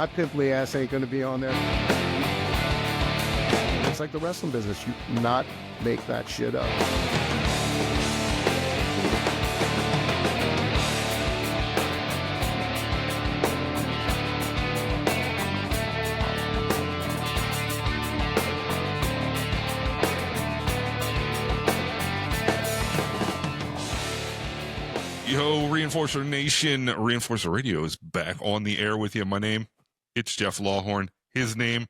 my pimply ass ain't going to be on there. It's like the wrestling business. You not make that shit up. Yo, Reinforcer Nation, Reinforcer Radio is back on the air with you. My name, it's Jeff Lawhorn. His name,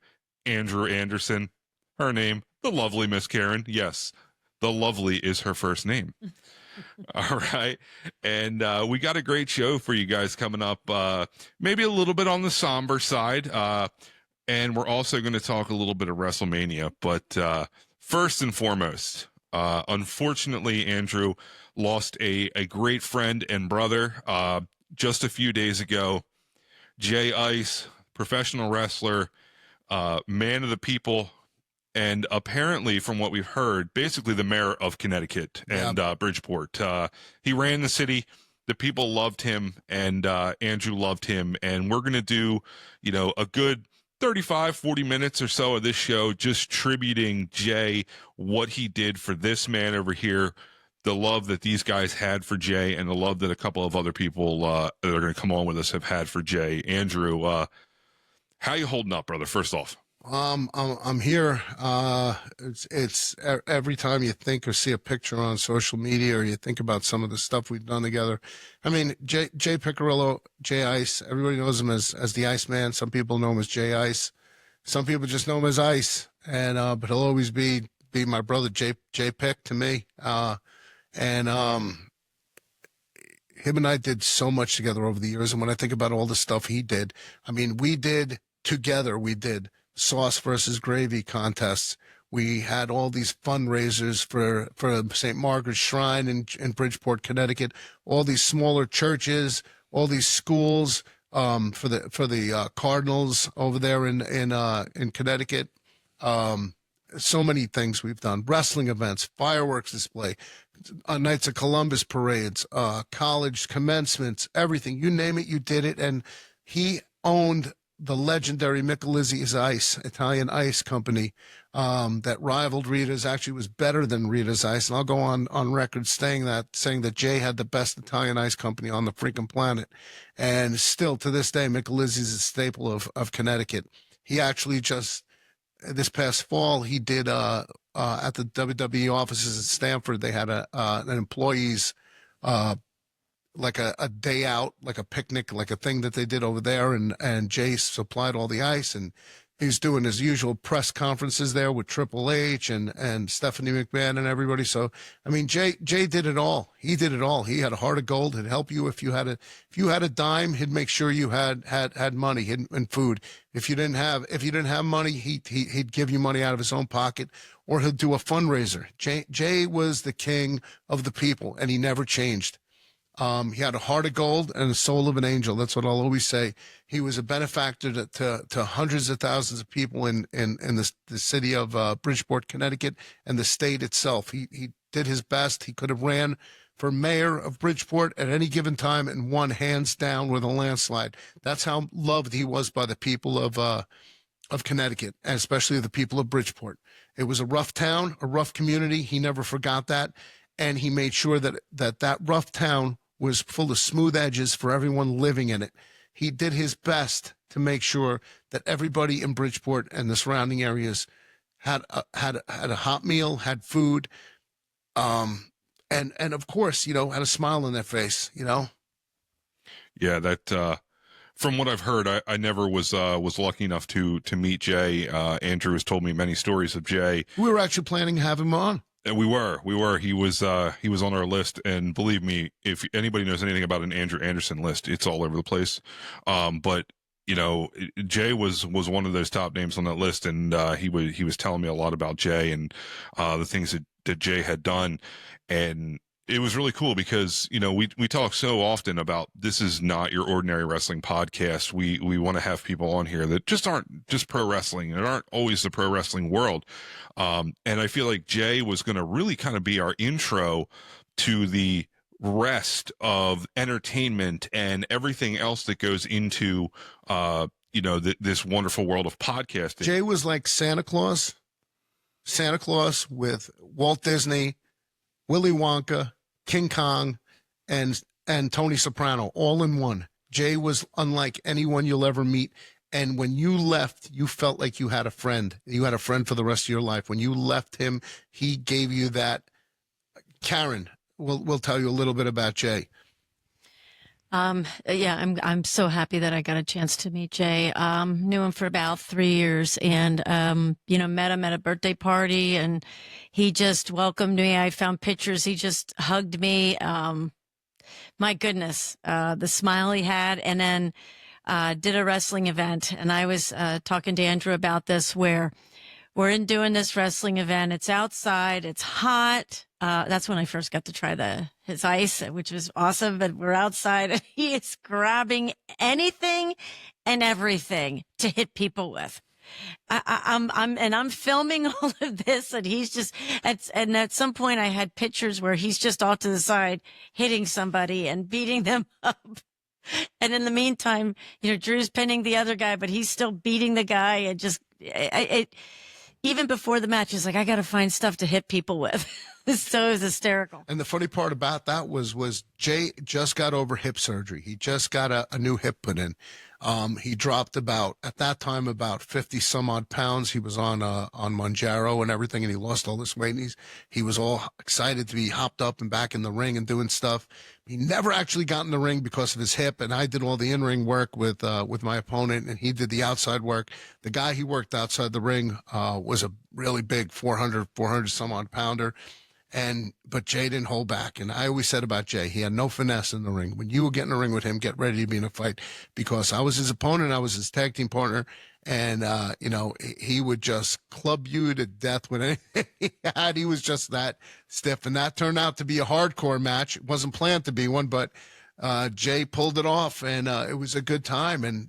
Andrew Anderson. Her name, the lovely Miss Karen. Yes, the lovely is her first name. All right. And we got a great show for you guys coming up. Maybe a little bit on the somber side. And we're also going to talk a little bit of WrestleMania. But first and foremost, unfortunately, Andrew lost a great friend and brother just a few days ago. Jay Ice, professional wrestler, man of the people, and apparently, from what we've heard, basically the mayor of Connecticut and Bridgeport. He ran the city. The people loved him, and Andrew loved him. And we're going to do, a good 35, 40 minutes or so of this show just tributing Jay, what he did for this man over here, the love that these guys had for Jay, and the love that a couple of other people that are going to come on with us have had for Jay. Andrew, how you holding up, brother? First off, I'm here. It's every time you think or see a picture on social media, or you think about some of the stuff we've done together. I mean, Jay Piccirillo, Jay Ice. Everybody knows him as the Iceman. Some people know him as Jay Ice. Some people just know him as Ice. And but he'll always be my brother, Jay Pick, to me. And him and I did so much together over the years. And when I think about all the stuff he did, I mean, we did sauce versus gravy contests. We had all these fundraisers for St. Margaret's Shrine in Bridgeport, Connecticut, all these smaller churches, all these schools, for the Cardinals over there in Connecticut. So many things we've done: wrestling events, fireworks display, Knights of Columbus parades, college commencements, everything. You name it, you did it. And he owned the legendary Michelizzi's Ice, Italian ice company, that rivaled Rita's, actually was better than Rita's Ice. And I'll go on record saying that Jay had the best Italian ice company on the freaking planet. And still to this day, Michelizzi's is a staple of Connecticut. He actually just, this past fall, he did at the WWE offices at Stamford, they had an employees like a day out, like a picnic, like a thing that they did over there, and Jay supplied all the ice, and he's doing his usual press conferences there with Triple H and Stephanie McMahon and everybody. So I mean, Jay did it all. He did it all. He had a heart of gold. He'd help you if you had a dime. He'd make sure you had money and food. If you didn't have money, he'd give you money out of his own pocket, or he'll do a fundraiser. Jay was the king of the people, and he never changed. He had a heart of gold and a soul of an angel. That's what I'll always say. He was a benefactor to hundreds of thousands of people in the city of Bridgeport, Connecticut, and the state itself. He did his best. He could have ran for mayor of Bridgeport at any given time and won hands down with a landslide. That's how loved he was by the people of Connecticut, and especially the people of Bridgeport. It was a rough town, a rough community. He never forgot that, and he made sure that rough town was full of smooth edges for everyone living in it. He did his best to make sure that everybody in Bridgeport and the surrounding areas had a hot meal, had food, and of course, had a smile on their face. Yeah, that from what I've heard, I never was lucky enough to meet Jay. Andrew has told me many stories of Jay. We were actually planning to have him on. And we were. He was on our list, and believe me, if anybody knows anything about an Andrew Anderson list, it's all over the place. But Jay was one of those top names on that list, and he was telling me a lot about Jay and the things that Jay had done, and it was really cool because, we talk so often about this is not your ordinary wrestling podcast. We want to have people on here that just aren't just pro wrestling and aren't always the pro wrestling world. And I feel like Jay was going to really kind of be our intro to the rest of entertainment and everything else that goes into, this wonderful world of podcasting. Jay was like Santa Claus with Walt Disney, Willy Wonka, King Kong, and Tony Soprano all in one. Jay was unlike anyone you'll ever meet. And when you left, you felt like you had a friend. You had a friend for the rest of your life. When you left him, he gave you that. Karen, we'll tell you a little bit about Jay. Yeah, I'm so happy that I got a chance to meet Jay. Knew him for about 3 years, and met him at a birthday party, and he just welcomed me. I found pictures. He just hugged me. My goodness, the smile he had, and then did a wrestling event, and I was talking to Andrew about this, where we're doing this wrestling event. It's outside. It's hot. That's when I first got to try his ice, which was awesome. But we're outside, and he is grabbing anything and everything to hit people with. I'm filming all of this, and he's just and at some point I had pictures where he's just off to the side hitting somebody and beating them up. And in the meantime, Drew's pinning the other guy, but he's still beating the guy, and just even before the match, he's like, I got to find stuff to hit people with. So it was hysterical. And the funny part about that was Jay just got over hip surgery. He just got a new hip put in. He dropped at that time about 50 some odd pounds. He was on Mounjaro and everything, and he lost all this weight. And he was all excited to be hopped up and back in the ring and doing stuff. He never actually got in the ring because of his hip, and I did all the in-ring work with my opponent, and he did the outside work. The guy he worked outside the ring was a really big 400 some odd pounder. But Jay didn't hold back. And I always said about Jay, he had no finesse in the ring. When you would get in the ring with him, get ready to be in a fight, because I was his opponent. I was his tag team partner. And, he would just club you to death with anything he had. He was just that stiff. And that turned out to be a hardcore match. It wasn't planned to be one, but Jay pulled it off, and it was a good time.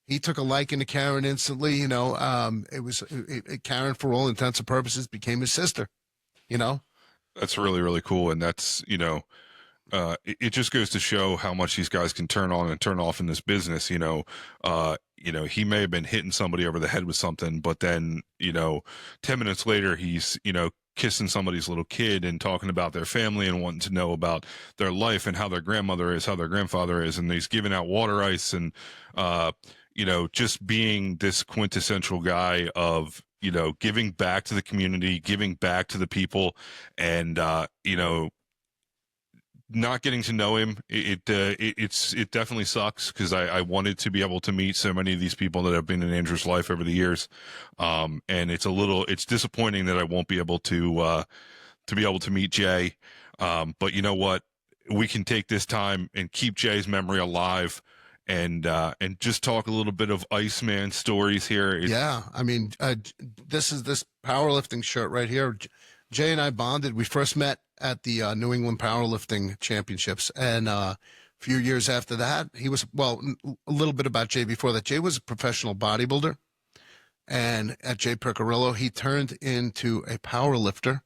He took a liking to Karen instantly. Karen, for all intents and purposes, became his sister. That's really, really cool. And that's, it just goes to show how much these guys can turn on and turn off in this business. He may have been hitting somebody over the head with something, but then, 10 minutes later, he's, kissing somebody's little kid and talking about their family and wanting to know about their life and how their grandmother is, how their grandfather is. And he's giving out water ice and, just being this quintessential guy of, giving back to the community, giving back to the people, and, not getting to know him. It definitely sucks, because I wanted to be able to meet so many of these people that have been in Andrew's life over the years. And it's disappointing that I won't be able to meet Jay. But you know what? We can take this time and keep Jay's memory alive, and just talk a little bit of Iceman stories here. This is this powerlifting shirt right here. Jay and I bonded. We first met at the New England Powerlifting Championships, and a few years after that, a little bit about Jay before that. Jay was a professional bodybuilder, and at Jay Percarillo, he turned into a powerlifter,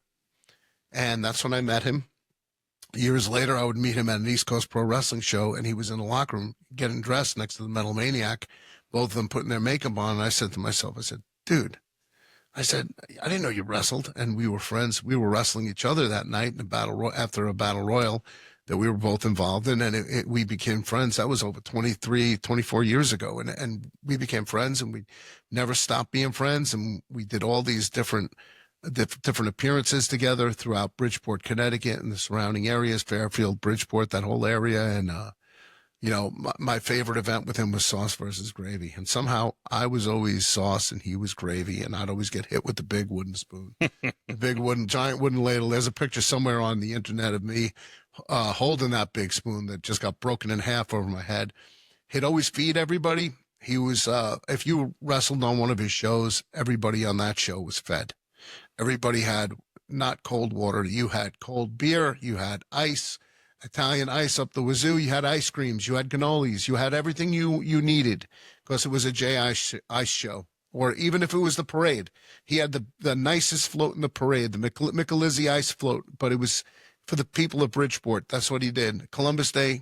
and that's when I met him. Years later, I would meet him at an East Coast Pro Wrestling show, and he was in the locker room getting dressed next to the Metal Maniac, both of them putting their makeup on. And I said to myself, dude, I didn't know you wrestled. And we were friends. We were wrestling each other that night in after a battle royal that we were both involved in, and we became friends. That was over 24 years ago, and we became friends, and we never stopped being friends, and we did all these different appearances together throughout Bridgeport, Connecticut, and the surrounding areas, Fairfield, Bridgeport, that whole area. And, my favorite event with him was Sauce versus Gravy. And somehow I was always Sauce and he was Gravy, and I'd always get hit with the big wooden spoon, giant wooden ladle. There's a picture somewhere on the internet of me holding that big spoon that just got broken in half over my head. He'd always feed everybody. He was, if you wrestled on one of his shows, everybody on that show was fed. Everybody had not cold water. You had cold beer. You had ice, Italian ice up the wazoo. You had ice creams. You had cannolis. You had everything you needed, because it was a J ice show. Or even if it was the parade, he had the nicest float in the parade, the Michelizzi ice float. But it was for the people of Bridgeport. That's what he did. Columbus Day,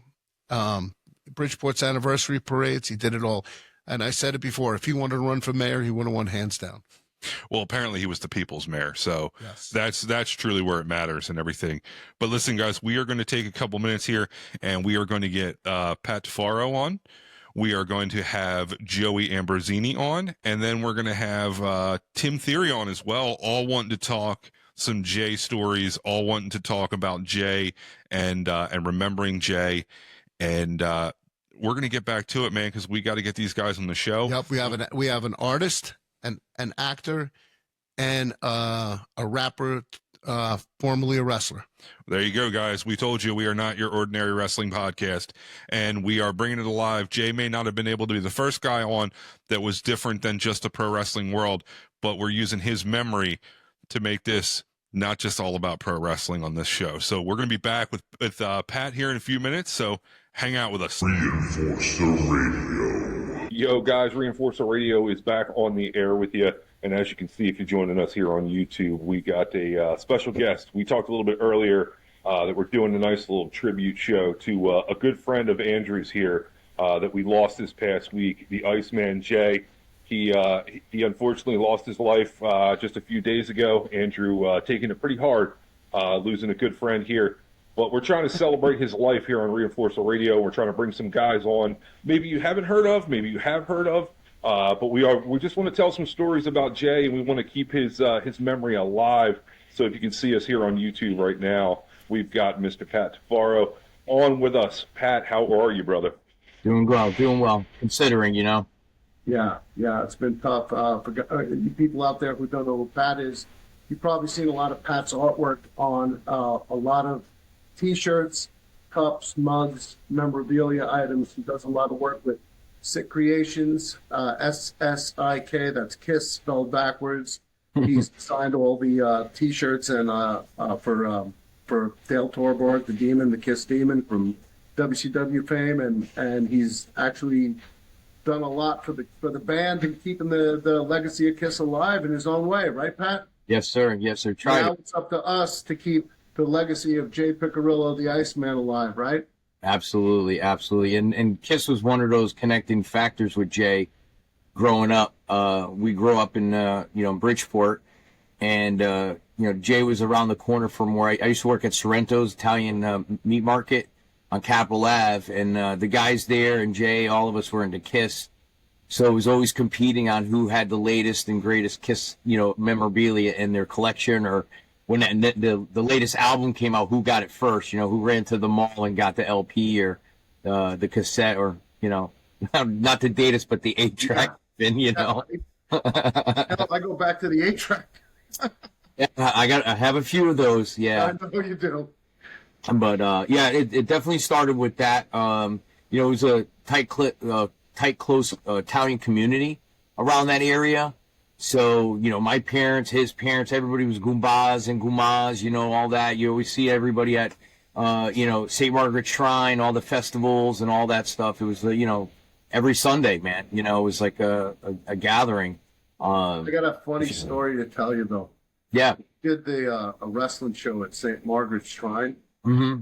Bridgeport's anniversary parades. He did it all. And I said it before, if he wanted to run for mayor, he would have won hands down. Well, apparently he was the people's mayor, so Yes. that's truly where it matters and everything. But listen, guys, we are going to take a couple minutes here, and we are going to get Pat Tafaro on. We are going to have Joey Ambrosini on, and then we're going to have Tim Theory on as well, all wanting to talk some Jay stories, all wanting to talk about Jay and remembering Jay. And we're going to get back to it, man, because we got to get these guys on the show. Yep, we have an artist, an actor, and a rapper, formerly a wrestler. There you go, guys. We told you we are not your ordinary wrestling podcast, and we are bringing it alive. Jay may not have been able to be the first guy on that was different than just a pro wrestling world, but we're using his memory to make this not just all about pro wrestling on this show. So we're going to be back with Pat here in a few minutes, so hang out with us. Reinforcer Radio. Yo, guys, Reinforcer Radio is back on the air with you. And as you can see, if you're joining us here on YouTube, we got a special guest. We talked a little bit earlier that we're doing a nice little tribute show to a good friend of Andrew's here that we lost this past week, the Iceman Jay. He unfortunately lost his life just a few days ago. Andrew taking it pretty hard, losing a good friend here. But we're trying to celebrate his life here on Reinforcer Radio. We're trying to bring some guys on maybe you haven't heard of, maybe you have heard of. But we just want to tell some stories about Jay, and we want to keep his memory alive. So if you can see us here on YouTube right now, we've got Mr. Pat Tafaro on with us. Pat, how are you, brother? Doing well, considering, you know. Yeah, it's been tough. For you people out there who don't know who Pat is, you've probably seen a lot of Pat's artwork on a lot of T-shirts, cups, mugs, memorabilia items. He does a lot of work with Sick Creations, SSIK, that's KISS spelled backwards. He's signed all the T-shirts and for Dale Torborg, the Demon, the KISS Demon from WCW fame, and he's actually done a lot for the band and keeping the legacy of KISS alive in his own way, right, Pat? Yes, sir. Now it's up to us to keep the legacy of Jay Piccirillo, the Iceman, alive, right? Absolutely. And KISS was one of those connecting factors with Jay growing up. We grew up in, Bridgeport, and, Jay was around the corner from where I used to work at Sorrento's Italian meat market on Capitol Ave, and the guys there and Jay, all of us were into KISS. So it was always competing on who had the latest and greatest KISS, memorabilia in their collection, or when the latest album came out, who got it first, who ran to the mall and got the LP or the cassette, or, not to date us, but the 8-track, I go back to the 8-track. Yeah, I have a few of those, yeah. I know you do. But, it definitely started with that. It was a tight, close Italian community around that area. So, my parents, his parents, everybody was Goombas and Goomas, all that. You always see everybody at, St. Margaret's Shrine, all the festivals and all that stuff. It was, every Sunday, man. It was like a gathering. I got a funny story to tell you, though. Yeah. We did a wrestling show at St. Margaret's Shrine Mm-hmm.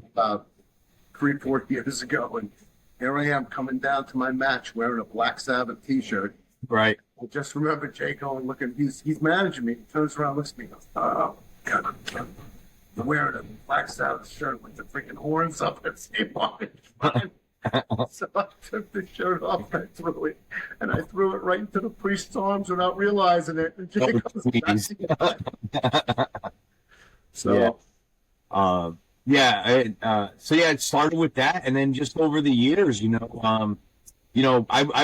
3-4 years ago, and here I am coming down to my match wearing a Black Sabbath T-shirt. Right. I just remember Jay going, looking, he's managing me. He turns around, looks at me, and goes, "Oh, God, I'm wearing a Black Sabbath shirt with the freaking horns up at St. Margaret's Shrine." So I took the shirt off and I threw it right into the priest's arms without realizing it. And Jay goes, so, it started with that, and then just over the years, I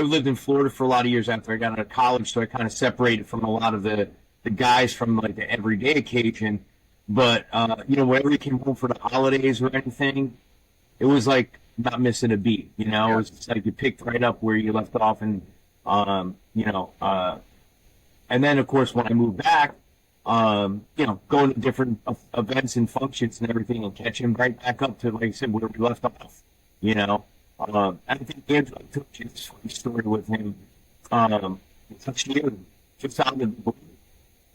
lived in Florida for a lot of years after I got out of college, so I kind of separated from a lot of the guys from like the everyday occasion. But whenever you came home for the holidays or anything, it was like not missing a beat. It was just like you picked right up where you left off, and and then of course when I moved back, going to different events and functions and everything, and catching right back up to, like I said, where we left off. I think Andrew took you this funny story with him. Just out of the blue.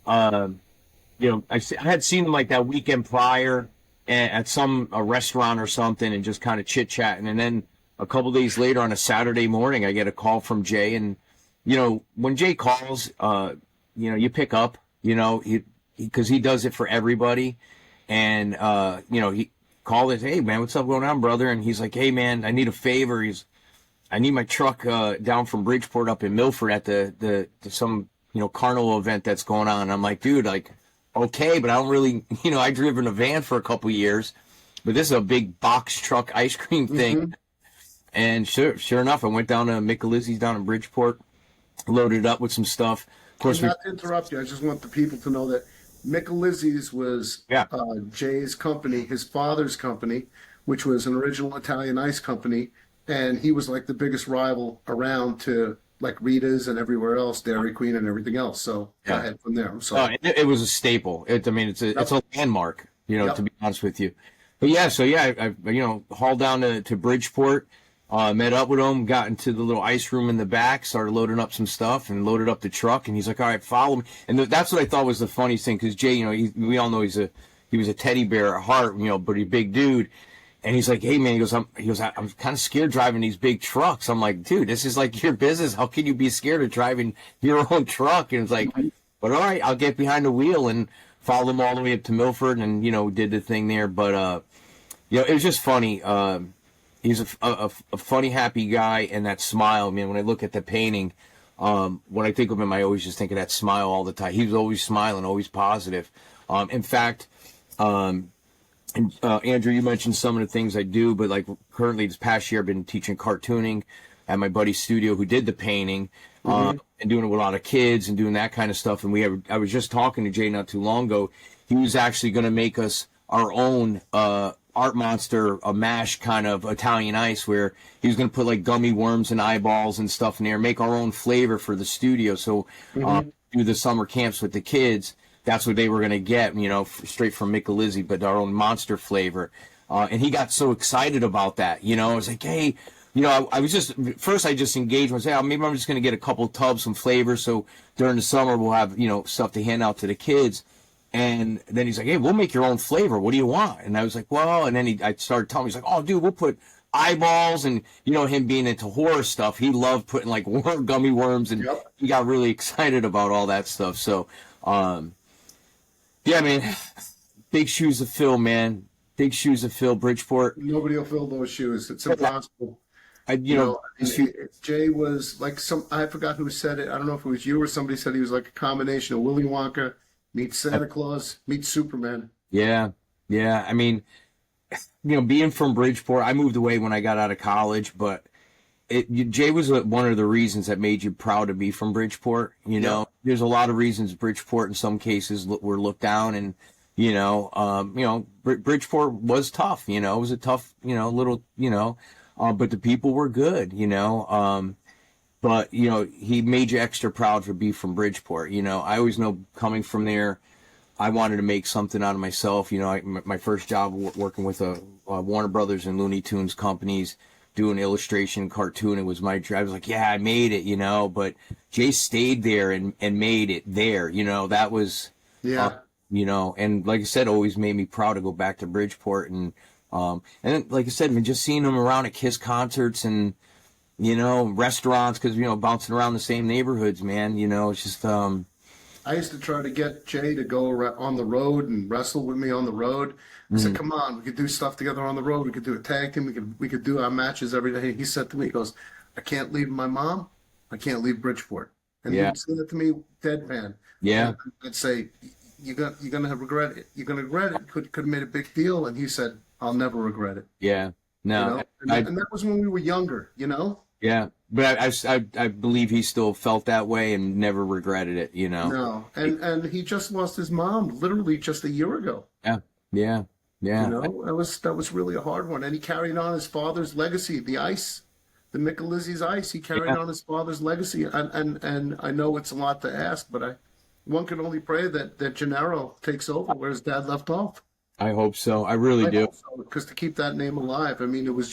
I had seen him like that weekend prior at some restaurant or something, and just kind of chit chatting. And then a couple days later on a Saturday morning, I get a call from Jay, and when Jay calls, you pick up, because he does it for everybody, and he called and, hey man, what's up going on, brother? And he's like, hey man, I need a favor. I need my truck down from Bridgeport up in Milford at the some carnival event that's going on. And I'm like, dude, like, okay, but I don't really, I've driven a van for a couple years, but this is a big box truck ice cream thing. Mm-hmm. And sure enough, I went down to Michelizzi's down in Bridgeport, loaded up with some stuff. Of course, not to interrupt you, I just want the people to know that Michelizzi's was Jay's company, his father's company, which was an original Italian ice company. And he was like the biggest rival around to like Rita's and everywhere else, Dairy Queen and everything else. So go ahead from there. I'm sorry. It was a staple. It's a landmark, to be honest with you. But I hauled down to Bridgeport, met up with him, got into the little ice room in the back, started loading up some stuff and loaded up the truck. And he's like, all right, follow me. And that's what I thought was the funniest thing. Cause Jay, we all know he was a teddy bear at heart, but he's a big dude. And he's like, hey man, he goes, I'm kind of scared driving these big trucks. I'm like, dude, this is like your business. How can you be scared of driving your own truck? And it's like, but all right, I'll get behind the wheel, and followed him all the way up to Milford, and did the thing there. But it was just funny. He's a funny, happy guy, and that smile, man. When I look at the painting, when I think of him, I always just think of that smile all the time. He was always smiling, always positive. In fact, and Andrew, you mentioned some of the things I do, but like currently this past year, I've been teaching cartooning at my buddy's studio who did the painting, and doing it with a lot of kids and doing that kind of stuff. And I was just talking to Jay not too long ago. He was actually going to make us our own art monster, a mash kind of Italian ice, where he was going to put like gummy worms and eyeballs and stuff in there, make our own flavor for the studio. So do the summer camps with the kids. That's what they were going to get, straight from Michelizzi, but our own monster flavor. And he got so excited about that, I was like, hey, I was first I just engaged and said, maybe I'm just going to get a couple tubs, some flavors. So during the summer, we'll have, stuff to hand out to the kids. And then he's like, hey, we'll make your own flavor. What do you want? And I was like, well, and then I started telling him, he's like, oh, dude, we'll put eyeballs. And, him being into horror stuff, he loved putting like gummy worms, and he got really excited about all that stuff. So, yeah, man, big shoes to fill, man. Big shoes to fill, Bridgeport. Nobody will fill those shoes. It's impossible. Jay was like I forgot who said it. I don't know if it was you or somebody said he was like a combination of Willy Wonka meets Santa Claus meets Superman. Yeah. I mean, being from Bridgeport, I moved away when I got out of college, but Jay was one of the reasons that made you proud to be from Bridgeport. There's a lot of reasons Bridgeport in some cases were looked down, and Bridgeport was tough. It was a tough, little, but the people were good. But he made you extra proud to be from Bridgeport. I always know coming from there, I wanted to make something out of myself. My first job working with Warner Brothers and Looney Tunes companies, doing illustration, cartoon. It was my dream. I was like, yeah, I made it, but Jay stayed there and made it there. That was, and like I said, always made me proud to go back to Bridgeport. And then, like I said, just seeing him around at KISS concerts and, restaurants, because, bouncing around the same neighborhoods, man, it's just, I used to try to get Jay to go on the road and wrestle with me on the road. I said, come on, we could do stuff together on the road. We could do a tag team. We could do our matches every day. He said to me, he goes, I can't leave my mom. I can't leave Bridgeport. And he'd say that to me deadpan. Yeah. And I'd say, you're gonna regret it. You're gonna regret it. Could have made a big deal. And he said, I'll never regret it. Yeah. No. And that was when we were younger, Yeah. But I believe he still felt that way and never regretted it, No. And he just lost his mom literally just a year ago. Yeah. That was really a hard one. And he carried on his father's legacy, the ice, the Michelizzi's ice. He carried on his father's legacy. And I know it's a lot to ask, but one can only pray that Gennaro takes over where his dad left off. I hope so. I really do. Because to keep that name alive, I mean, it was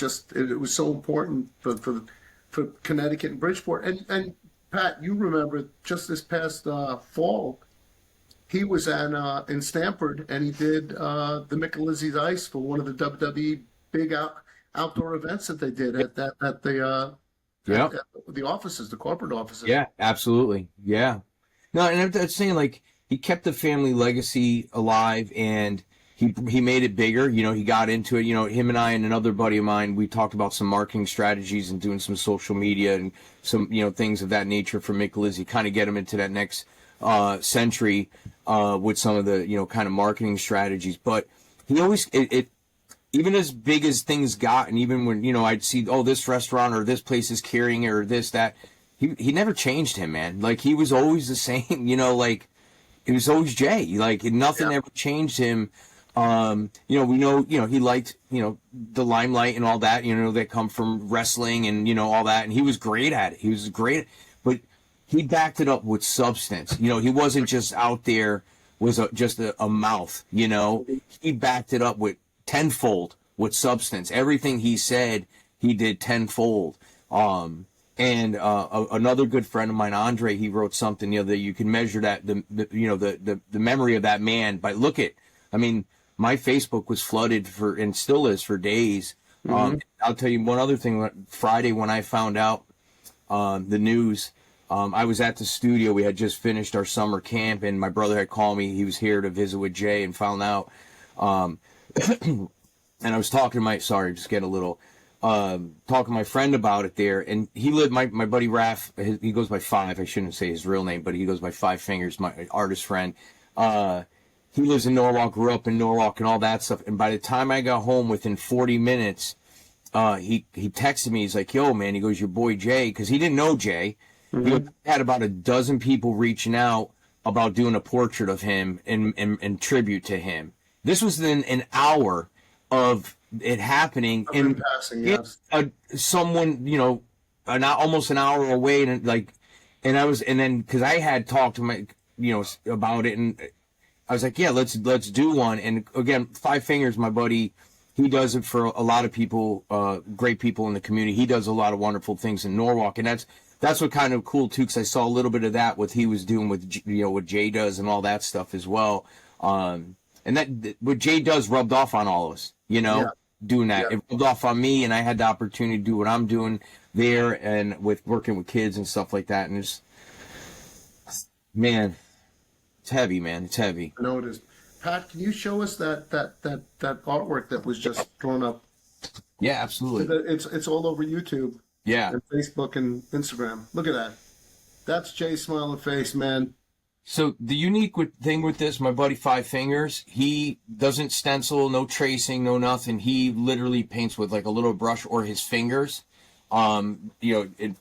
so important for Connecticut and Bridgeport. And Pat, you remember just this past fall, he was in Stamford, and he did the Michelizzi's Ice for one of the WWE big outdoor events that they did at the Yeah. at the offices, the corporate offices. Yeah, absolutely. Yeah. No, and I'm saying, like, he kept the family legacy alive, and he made it bigger. You know, he got into it. You know, him and I and another buddy of mine, we talked about some marketing strategies and doing some social media and some, you know, things of that nature for Mick Lizzy, kind of get him into that next century with some of the, you know, kind of marketing strategies. But he always, even as big as things got, and even when, you know, I'd see, oh, this restaurant or this place is carrying it or this, that, he never changed him, man. Like, he was always the same, you know, like, it was always Jay. Like, nothing ever changed him. You know, we know, you know, he liked, you know, the limelight and all that, you know, that come from wrestling and, you know, all that. And he was great at it. He was great, but he backed it up with substance. You know, he wasn't just out there just a mouth, you know, he backed it up with tenfold with substance. Everything he said, he did tenfold. And another good friend of mine, Andre, he wrote something, you know, that you can measure that, you know, the memory of that man by I mean, my Facebook was flooded and still is for days. I'll tell you one other thing. Friday, when I found out the news, I was at the studio. We had just finished our summer camp, and my brother had called me. He was here to visit with Jay and found out. And I was talking to just getting a little, talking to my friend about it there. And he lived, my buddy Raph, he goes by Five. I shouldn't say his real name, but he goes by Five Fingers, my artist friend. He lives in Norwalk, grew up in Norwalk and all that stuff. And by the time I got home, within 40 minutes, he texted me. He's like, yo, man, he goes, your boy Jay, because he didn't know Jay. He had about a dozen people reaching out about doing a portrait of him and tribute to him. This was in an hour of it happening. And passing, yes. Someone, you know, almost an hour away. And then, because I had talked to my, you know, about it, and I was like, yeah, let's do one. And again, Five Fingers, my buddy, he does it for a lot of people, great people in the community. He does a lot of wonderful things in Norwalk, and that's what kind of cool too, because I saw a little bit of that what he was doing with, you know, what Jay does and all that stuff as well. And that what Jay does rubbed off on all of us, you know, doing that. It rubbed off on me, and I had the opportunity to do what I'm doing there and with working with kids and stuff like that. And it's, man, it's heavy, man. It's heavy. I know it is. Pat, can you show us that artwork that was just thrown up? Yeah, absolutely. It's all over YouTube. Yeah. And Facebook and Instagram. Look at that. That's Jay's smiling face, man. So the unique thing with this, my buddy Five Fingers, he doesn't stencil, no tracing, no nothing. He literally paints with like a little brush or his fingers. His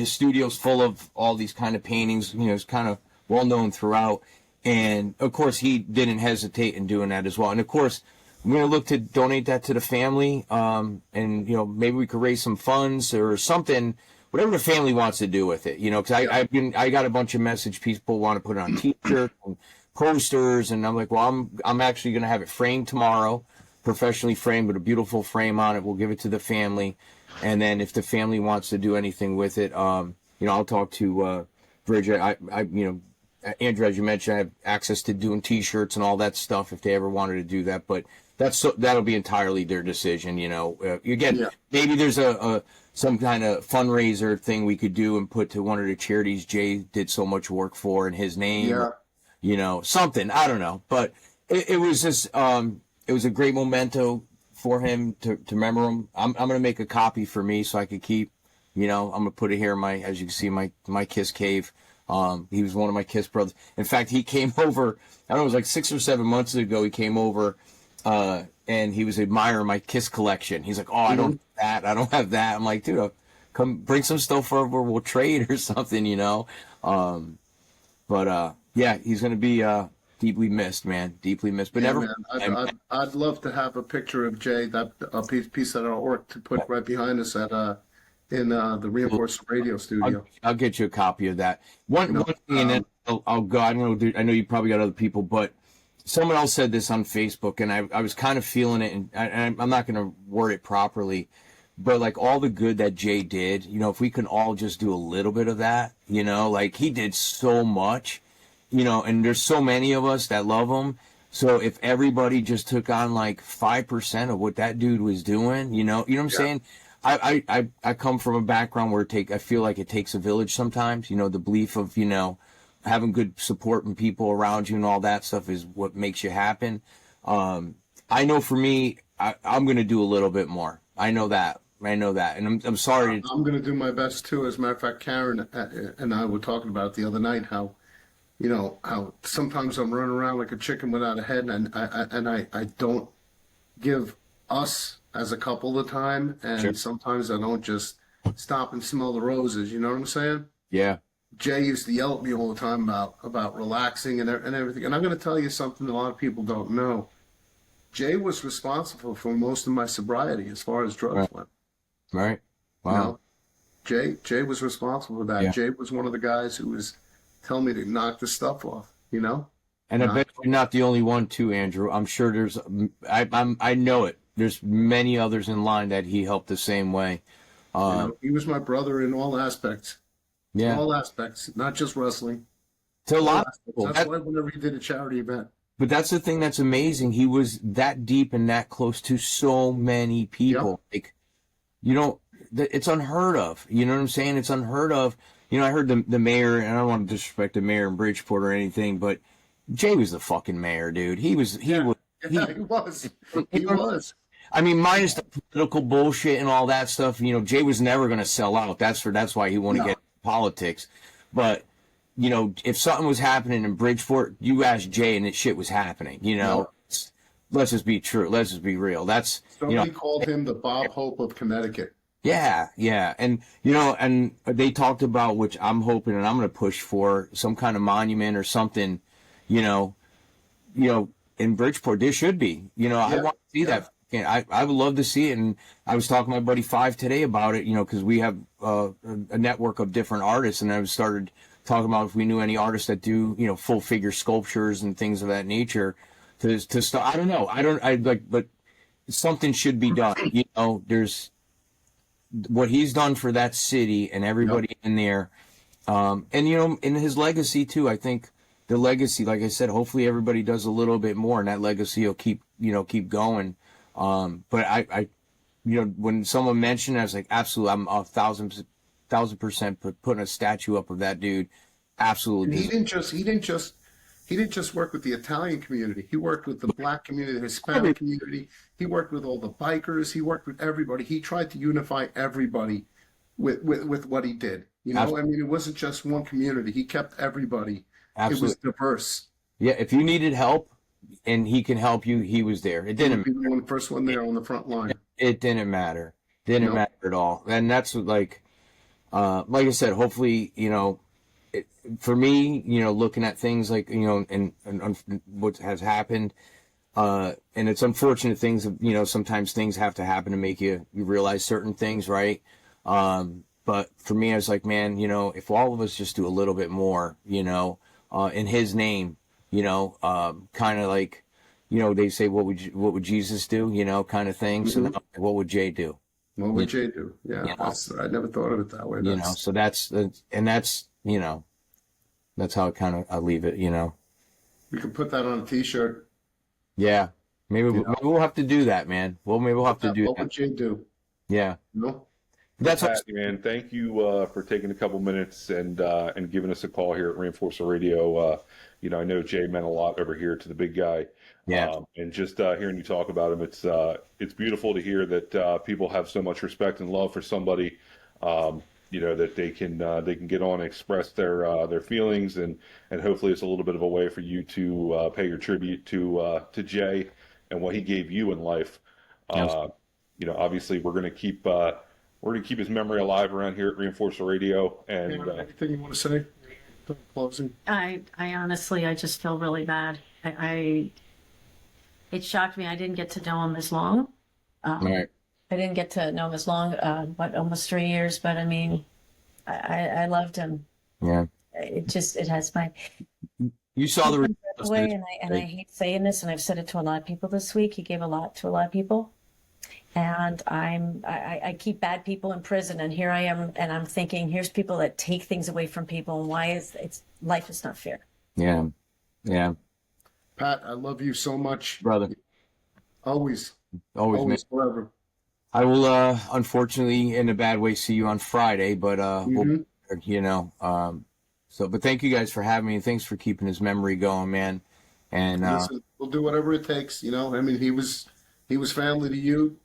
studio's full of all these kind of paintings. You know, it's kind of well known throughout. And of course, he didn't hesitate in doing that as well. And of course, we're going to look to donate that to the family. And, you know, maybe we could raise some funds or something, whatever the family wants to do with it, you know, because I got a bunch of message people want to put it on t-shirts and posters. And I'm like, well, I'm actually going to have it framed tomorrow, professionally framed with a beautiful frame on it. We'll give it to the family. And then if the family wants to do anything with it, you know, I'll talk to Bridget. Andrew, as you mentioned, I have access to doing T-shirts and all that stuff if they ever wanted to do that. But that'll be entirely their decision. You know, maybe there's some kind of fundraiser thing we could do and put to one of the charities Jay did so much work for in his name. Yeah. You know, something, I don't know. But it was just it was a great memento for him to remember him. I'm going to make a copy for me so I could keep. You know, I'm going to put it here in as you can see, my Kiss cave. He was one of my Kiss brothers. In fact, he came over, I don't know, it was like 6 or 7 months ago. He came over, and he was admiring my Kiss collection. He's like, oh, I don't have that. I don't have that. I'm like, dude, come bring some stuff over. We'll trade or something, you know? Yeah, he's going to be, deeply missed, man. Deeply missed, but never. Man, I'd love to have a picture of Jay, a piece of artwork to put right behind us in the Reinforced Radio studio. I'll get you a copy of that. One thing, and then I'll go. I know you probably got other people, but someone else said this on Facebook, and I was kind of feeling it, and I'm not going to word it properly, but like all the good that Jay did, you know, if we can all just do a little bit of that, you know, like he did so much, you know, and there's so many of us that love him. So if everybody just took on like 5% of what that dude was doing, you know what I'm saying? I come from a background where I feel like it takes a village sometimes, you know, the belief of, you know, having good support and people around you and all that stuff is what makes you happen. I know for me, I'm going to do a little bit more. I know that. And I'm sorry. I'm going to do my best too. As a matter of fact, Karen and I were talking about it the other night, how, you know, how sometimes I'm running around like a chicken without a head, and I don't give us as a couple the time, and Sure. sometimes I don't just stop and smell the roses. You know what I'm saying? Yeah. Jay used to yell at me all the time about relaxing and everything. And I'm going to tell you something a lot of people don't know. Jay was responsible for most of my sobriety as far as drugs went. Right. Wow. You know, Jay was responsible for that. Yeah. Jay was one of the guys who was telling me to knock the stuff off, you know? And I bet you're not the only one too, Andrew. I'm sure I know it. There's many others in line that he helped the same way. You know, he was my brother in all aspects. Yeah. All aspects, not just wrestling. To a All lot of aspects. people. That's why whenever he did a charity event. But that's the thing that's amazing. He was that deep and that close to so many people. Yep. Like, you know, it's unheard of. You know what I'm saying? It's unheard of. You know, I heard the mayor, and I don't want to disrespect the mayor in Bridgeport or anything, but Jay was the fucking mayor, dude. He was. He was. I mean, minus the political bullshit and all that stuff. You know, Jay was never going to sell out. That's why he wanted to get into politics. But you know, if something was happening in Bridgeport, you asked Jay, and that shit was happening. You know, let's just be true. Let's just be real. That's Somebody called him the Bob Hope of Connecticut. Yeah. And you know, and they talked about, which I'm hoping and I'm going to push for, some kind of monument or something. You know, in Bridgeport there should be. You know, I want to see that. I would love to see it. And I was talking to my buddy Five today about it. You know, because we have a network of different artists, and I started talking about if we knew any artists that do, you know, full figure sculptures and things of that nature to start. I don't know. But something should be done. You know, there's what he's done for that city and everybody in there. And, you know, in his legacy too, I think the legacy, like I said, hopefully everybody does a little bit more and that legacy will keep going. But I, you know, when someone mentioned it, I was like, absolutely. I'm 1,000% putting a statue up of that dude. Absolutely. And he didn't just work with the Italian community. He worked with the black community, the Hispanic community. He worked with all the bikers. He worked with everybody. He tried to unify everybody with what he did. You know, I mean, it wasn't just one community. He kept everybody. Absolutely. It was diverse. Yeah, if you needed help and he can help you, he was there. It didn't matter. The first one there on the front line. It didn't matter. Didn't matter at all. And that's like I said, hopefully, you know, for me, you know, looking at things like, you know, and what has happened, and it's unfortunate things, you know, sometimes things have to happen to make you realize certain things, right? But for me, I was like, man, you know, if all of us just do a little bit more, you know, in his name, you know, kind of like, you know, they say, what would Jesus do, you know, kind of thing. So now, what would Jay do? What would Jay do? Yeah, you know, I never thought of it that way. You know, so that's, you know, that's how I leave it, you know. We could put that on a T-shirt. Yeah, maybe we'll have to do that, man. Maybe we'll have to do that. What would Jay do? Yeah. No. That's Patty, man. Thank you for taking a couple minutes and giving us a call here at Reinforcer Radio. You know, I know Jay meant a lot over here to the big guy. Yeah. And just hearing you talk about him, it's beautiful to hear that people have so much respect and love for somebody. You know, that they can get on and express their feelings, and hopefully it's a little bit of a way for you to pay your tribute to Jay and what he gave you in life. You know, obviously we're going to keep his memory alive around here at Reinforcer Radio. And anything you want to say? Closing. I honestly, I just feel really bad. It shocked me. I didn't get to know him as long. Right. I didn't get to know him as long, almost 3 years, but I mean, I loved him. Yeah. It has my... You saw the way, and I hate saying this, and I've said it to a lot of people this week. He gave a lot to a lot of people. And I keep bad people in prison, and here I am, and I'm thinking, here's people that take things away from people, and life is not fair. Yeah. Pat, I love you so much. brother. Always, Always, man. always, forever. I will, unfortunately, in a bad way, see you on Friday, but we'll, you know, but thank you guys for having me, and thanks for keeping his memory going, man. And Listen, we'll do whatever it takes. You know, I mean, he was family to you,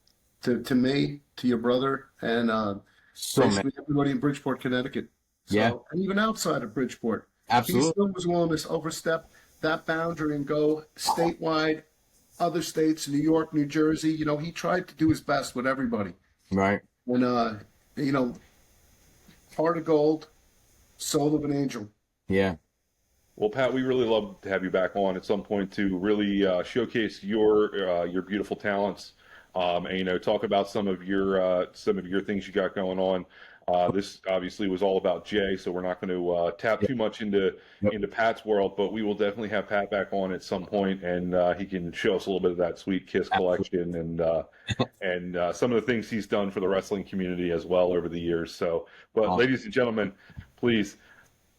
to me, to your brother, and so, man, basically everybody in Bridgeport, Connecticut. So, Yeah. and even outside of Bridgeport, absolutely. he still was willing to overstep that boundary and go statewide, other states, New York, New Jersey. You know, he tried to do his best with everybody. Right. And you know, heart of gold, soul of an angel. Yeah. Well, Pat, we really love to have you back on at some point to really showcase your beautiful talents, and you know, talk about some of your things you got going on. This obviously was all about Jay, so we're not going to tap too much into Pat's world, but we will definitely have Pat back on at some point, and he can show us a little bit of that sweet Kiss collection and some of the things he's done for the wrestling community as well over the years. So, but Awesome. ladies and gentlemen, please.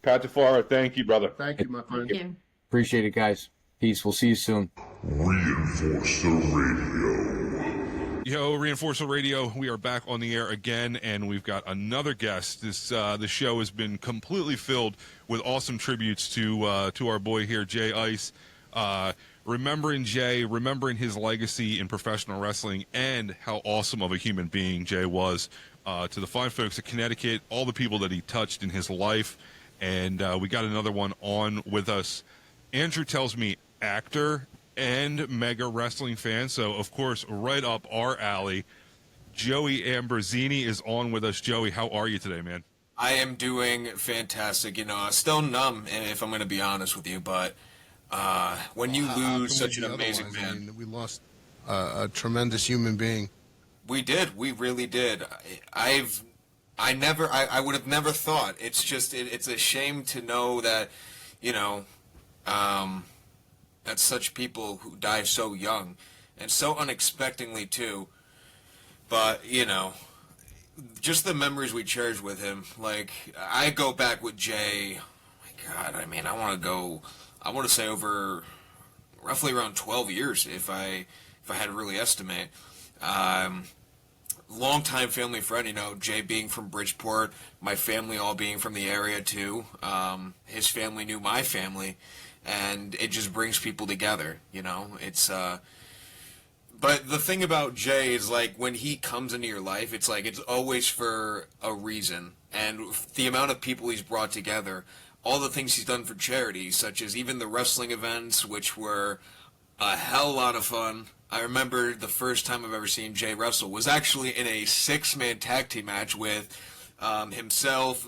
Pat Jafara, thank you, brother. Thank you, my friend. Thank you. Appreciate it, guys. Peace. We'll see you soon. Reinforcer Radio. Yo, Reinforcer Radio, we are back on the air again, and we've got another guest. The show has been completely filled with awesome tributes to our boy here, Jay Ice. Remembering Jay, remembering his legacy in professional wrestling, and how awesome of a human being Jay was to the fine folks of Connecticut, all the people that he touched in his life. And we got another one on with us. Andrew tells me actor and mega wrestling fan, so of course right up our alley. Joey Ambrosini is on with us. Joey, how are you today, man? I am doing fantastic. You know, still numb, if I'm going to be honest with you. But when you lose such an amazing man, I mean, we lost a tremendous human being. we did. We really did. I would have never thought. It's just, it's a shame to know that, you know, that such people who die so young and so unexpectedly too. But, you know, just the memories we cherish with him. Like, I go back with Jay. Oh my God, I mean, I want to say over roughly around 12 years if I had to really estimate. Longtime family friend, you know, Jay being from Bridgeport, my family all being from the area too. His family knew my family, and it just brings people together, you know. It's but the thing about Jay is, like, when he comes into your life, it's like it's always for a reason. And the amount of people he's brought together, all the things he's done for charity, such as even the wrestling events, which were a hell lot of fun. I remember the first time I've ever seen Jay wrestle was actually in a 6-man tag team match with himself,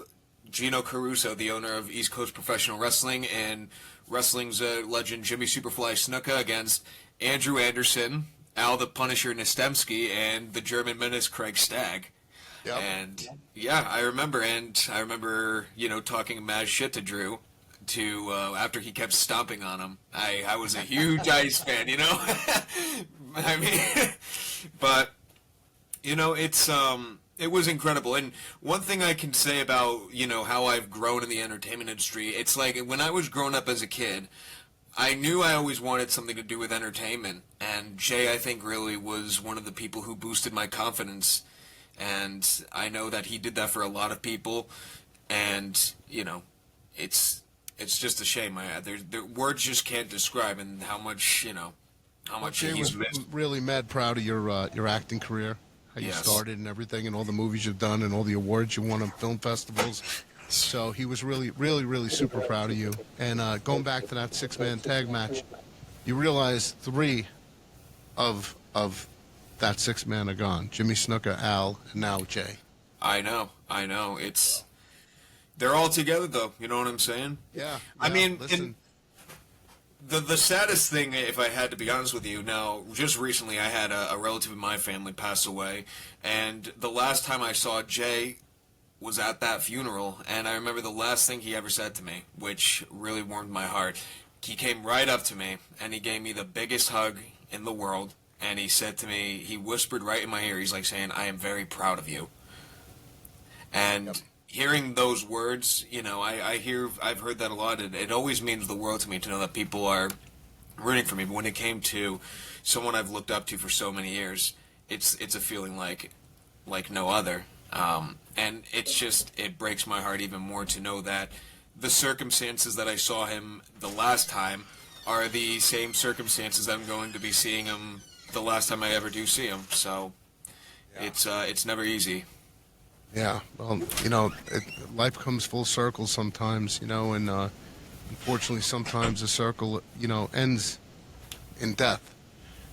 Gino Caruso, the owner of East Coast Professional Wrestling, and wrestling's legend Jimmy Superfly Snuka against Andrew Anderson, Al the Punisher Nastemski, and the German Menace Craig Stagg. Yep. And yeah, I remember, you know, talking mad shit to Drew after he kept stomping on him. I was a huge Ice fan, you know. I mean, but you know, it was incredible. And one thing I can say about, you know, how I've grown in the entertainment industry, it's like when I was growing up as a kid, I knew I always wanted something to do with entertainment, and Jay, I think, really was one of the people who boosted my confidence. And I know that he did that for a lot of people, and you know, it's just a shame. The words just can't describe, and how much, you know, how much Jay he's was missed. really mad proud of your acting career, how you Yes. started and everything, and all the movies you've done and all the awards you won on film festivals. So he was really, really, really super proud of you. And going back to that 6-man tag match, you realize 3 of that 6-man are gone. Jimmy Snuka, Al, and now Jay. I know. They're all together, though. You know what I'm saying? Yeah. I mean, listen. The saddest thing, if I had to be honest with you, now, just recently I had a relative in my family pass away, and the last time I saw Jay was at that funeral, and I remember the last thing he ever said to me, which really warmed my heart. He came right up to me, and he gave me the biggest hug in the world, and he said to me, he whispered right in my ear, he's like saying, "I am very proud of you." And hearing those words, you know, I've heard that a lot, and it always means the world to me to know that people are rooting for me. But when it came to someone I've looked up to for so many years, it's a feeling like no other. And it breaks my heart even more to know that the circumstances that I saw him the last time are the same circumstances that I'm going to be seeing him the last time I ever do see him. So it's never easy. Yeah, well, life comes full circle sometimes, and unfortunately sometimes the circle, ends in death.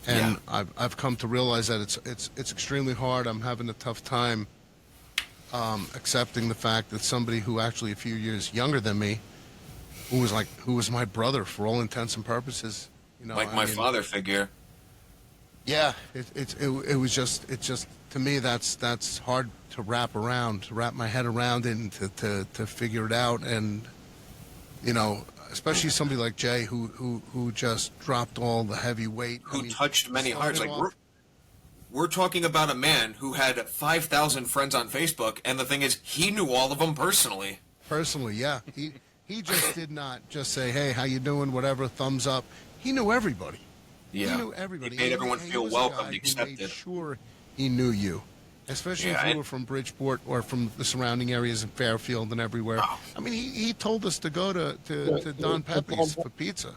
And I've come to realize that it's extremely hard. I'm having a tough time accepting the fact that somebody who actually a few years younger than me, who was my brother for all intents and purposes, my father figure. Yeah, it was just to me that's hard to wrap my head around it and to figure it out, and especially somebody like Jay who just dropped all the heavy weight, who touched many hearts. Like we're talking about a man who had 5,000 friends on Facebook, and the thing is, he knew all of them personally. Personally, yeah, he just did not just say, "Hey, how you doing?" Whatever, thumbs up. He knew everybody. Yeah. He knew everybody. He made everyone feel welcome, accepted. Made sure he knew you, especially if you were from Bridgeport or from the surrounding areas in Fairfield and everywhere. Oh. I mean, he told us to go to Don Pepe's for pizza.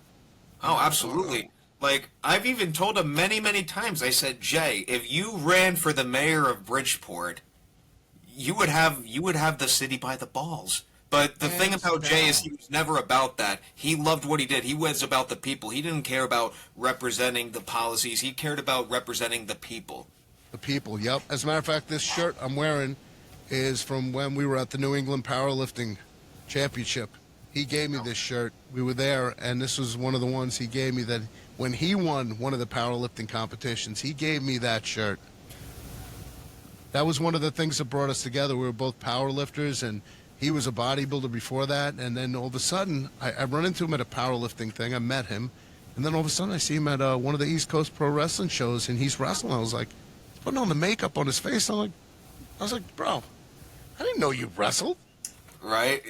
Oh, absolutely. Like, I've even told him many, many times, I said, Jay, if you ran for the mayor of Bridgeport, you would have the city by the balls. But the thing about Jay is he was never about that. He loved what he did. He was about the people. He didn't care about representing the policies. He cared about representing the people. The people, yep. As a matter of fact, this shirt I'm wearing is from when we were at the New England Powerlifting Championship. He gave me this shirt. We were there, and this was one of the ones he gave me that when he won one of the powerlifting competitions, he gave me that shirt. That was one of the things that brought us together. We were both powerlifters, and he was a bodybuilder before that, and then all of a sudden, I run into him at a powerlifting thing. I met him, and then all of a sudden I see him at one of the East Coast pro wrestling shows, and he's wrestling. I was like, he's putting on the makeup on his face. I was like, bro, I didn't know you wrestled. Right?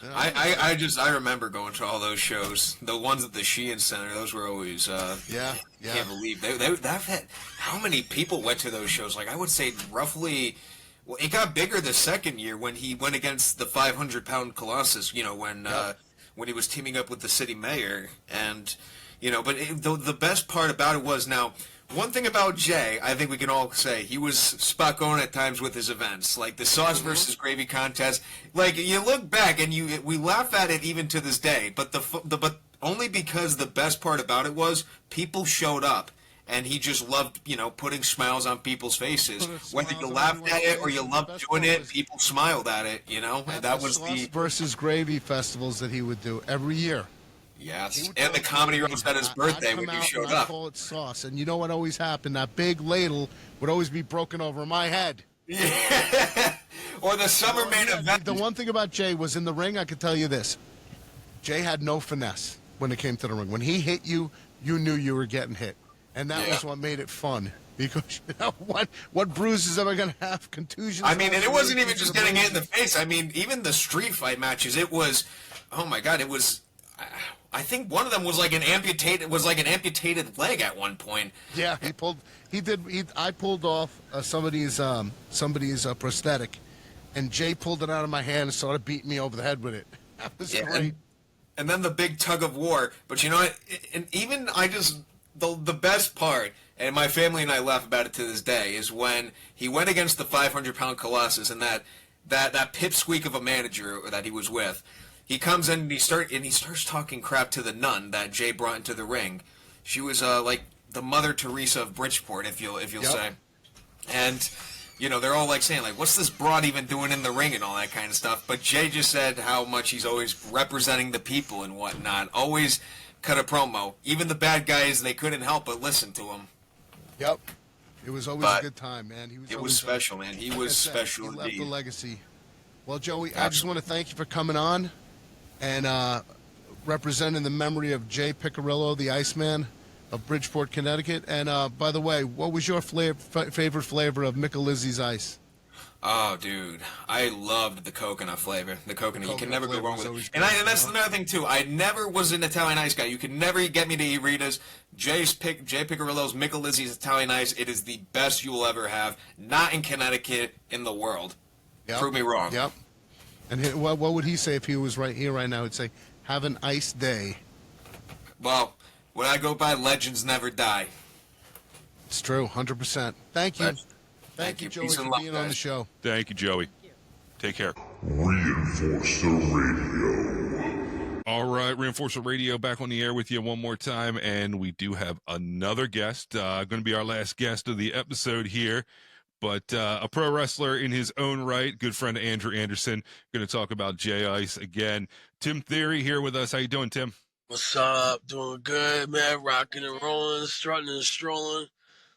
I remember going to all those shows. The ones at the Sheehan Center, those were always, yeah. Can't believe how many people went to those shows. Like, I would say roughly. Well, it got bigger the second year when he went against the 500-pound Colossus, when he was teaming up with the city mayor. And, but the best part about it was, now, one thing about Jay, I think we can all say, he was spot on at times with his events. Like the sauce versus gravy contest. Like, you look back and we laugh at it even to this day, but but only because the best part about it was people showed up. And he just loved, putting smiles on people's faces. Whether you laughed at it or you loved doing it, people smiled at it, And that was the versus gravy festivals that he would do every year. Yes, and the comedy roast at his birthday when you showed up. Call it sauce, and you know what always happened? That big ladle would always be broken over my head. Yeah. Or the summer main event. The one thing about Jay was in the ring. I could tell you this: Jay had no finesse when it came to the ring. When he hit you, you knew you were getting hit. And that was what made it fun, because what bruises am I going to have? Contusions? I mean, and it wasn't even just getting hit in the face. I mean, even the street fight matches, it was, oh my God, it was, I think one of them was like an amputated leg at one point. Yeah, I pulled off somebody's prosthetic, and Jay pulled it out of my hand and started beating me over the head with it. That was great. And then the big tug of war. But you know what? And even the best part, and my family and I laugh about it to this day, is when he went against the 500-pound Colossus, and that pipsqueak of a manager that he was with. He comes in and he starts talking crap to the nun that Jay brought into the ring. She was like the Mother Teresa of Bridgeport, if you'll say. And they're all like saying, like, what's this broad even doing in the ring and all that kind of stuff. But Jay just said how much he's always representing the people and whatnot. Always cut a promo. Even the bad guys, they couldn't help but listen to him. Yep. It was always a good time, man. It was special, man. He was special indeed. He left a legacy. Well, Joey, I just want to thank you for coming on and representing the memory of Jay Piccirillo, the Iceman of Bridgeport, Connecticut. And by the way, what was your favorite flavor of Michelizzi's ice? Oh, dude, I loved the coconut flavor. The coconut, you can never go flavor wrong was with always it. And, good, and that's you know? another thing too. I never was an Italian ice guy. You could never get me to eat Rita's. Jay Picarillo's Michelizzi's Italian ice. It is the best you will ever have. Not in Connecticut, in the world. Yep. Prove me wrong. Yep. And what would he say if he was right here right now? He'd say, "Have an ice day." Well, when I go by, legends never die. It's true, 100%. Thank you. Thank you. Joey, Peace for and love, being on the guys. show. Thank you, Joey. Take care. Reinforcer Radio. All right, Reinforcer Radio back on the air with you one more time, and we do have another guest. Going to be our last guest of the episode here, but a pro wrestler in his own right, good friend Andrew Anderson. Going to talk about Jay Ice again. Tim Theory here with us. How you doing, Tim? What's up? Doing good, man. Rocking and rolling, strutting and strolling.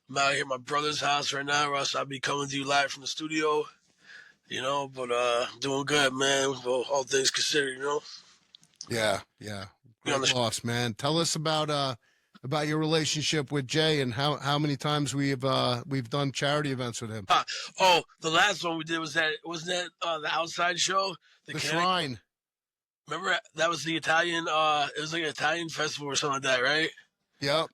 I'm out here at my brother's house right now, or else I'll be coming to you live from the studio. You know, but doing good, man. Well, all things considered, you know. Yeah. Great loss, man. Tell us about your relationship with Jay and how many times we've done charity events with him. Oh, the last one we did wasn't that the outside show? The Shrine. Remember that was the Italian? It was like an Italian festival or something like that, right? Yep.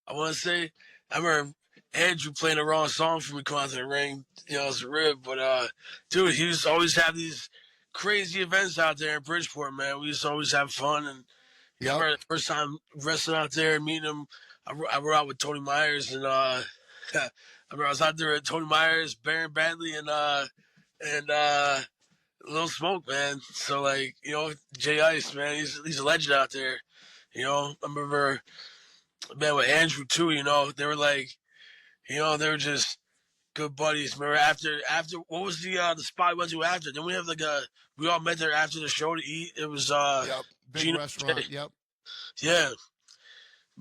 I want to say I remember Andrew playing the wrong song for me coming out to the ring. You know, it's a rib, but dude, he used to always have these crazy events out there in Bridgeport, man. We used to always have fun, and I remember the first time wrestling out there and meeting him, I were out with Tony Myers, and I remember I was out there with Tony Myers, Baron Badley, and Lil Smoke, man. So, like, you know, Jay Ice, man, he's a legend out there. You know, I remember, man, with Andrew, too, you know, they were like, you know, they were just good buddies. Remember, after what was the spot we went to after? Then we have, like, we all met there after the show to eat. It was, Big Gino restaurant, Jay. yep. Yeah.